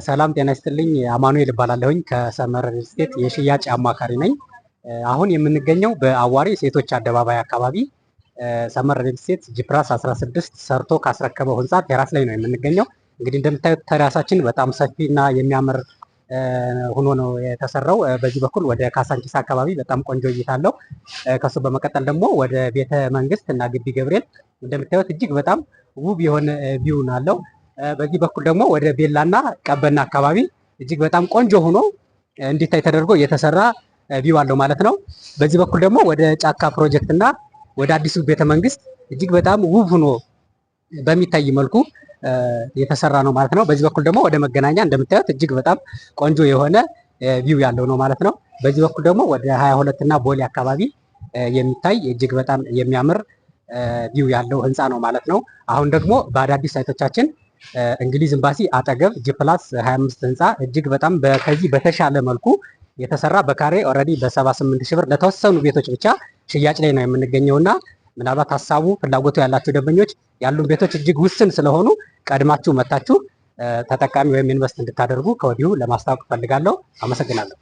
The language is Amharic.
ሰላም ጤና ይስጥልኝ። አማኑኤል እባላለሁኝ ከሰመር ሪል ስቴት የሽያጭ አማካሪ ነኝ። አሁን የምንገኘው በአዋሪ ሴቶች አደባባይ አካባቢ ሰመር ሪል ስቴት ጂፕራስ 16 ሰርቶ ካስረከበው ህንፃ ቴራስ ላይ ነው የምንገኘው። እንግዲህ እንደምታዩት ቴራሳችን በጣም ሰፊና የሚያምር ሆኖ ነው የተሰራው። በዚህ በኩል ወደ ካሳንቺስ አካባቢ በጣም ቆንጆ እይታ አለው። ከሱ በመቀጠል ደግሞ ወደ ቤተ መንግስት እና ግቢ ገብርኤል እንደምታዩት እጅግ በጣም ውብ የሆነ ቪው አለው። በዚህ በኩል ደግሞ ወደ ቤላና ቀበና አካባቢ እጅግ በጣም ቆንጆ ሆኖ እንዲታይ ተደርጎ የተሰራ ቪው አለው ማለት ነው። በዚህ በኩል ደግሞ ወደ ጫካ ፕሮጀክት እና ወደ አዲሱ ቤተመንግስት እጅግ በጣም ውብ ሆኖ በሚታይ መልኩ የተሰራ ነው ማለት ነው። በዚህ በኩል ደግሞ ወደ መገናኛ እንደምታዩት እጅግ በጣም ቆንጆ የሆነ ቪው ያለው ነው ማለት ነው። በዚህ በኩል ደግሞ ወደ 22 እና ቦሌ አካባቢ የሚታይ እጅግ በጣም የሚያምር ቪው ያለው ህንፃ ነው ማለት ነው። አሁን ደግሞ በአዳዲስ ሳይቶቻችን እንግሊዝ ኤምባሲ አጠገብ ጂፕላስ 25 ህንፃ እጅግ በጣም ከዚህ በተሻለ መልኩ የተሰራ በካሬ ኦልሬዲ በ78 ሺህ ብር ለተወሰኑ ቤቶች ብቻ ሽያጭ ላይ ነው የምንገኘውና ምናልባት ሀሳቡ ፍላጎቱ ያላችሁ ደንበኞች ያሉን ቤቶች እጅግ ውስን ስለሆኑ ቀድማችሁ መታችሁ ተጠቃሚ ወይም ኢንቨስት እንድታደርጉ ከወዲሁ ለማስታወቅ ፈልጋለሁ። አመሰግናለሁ።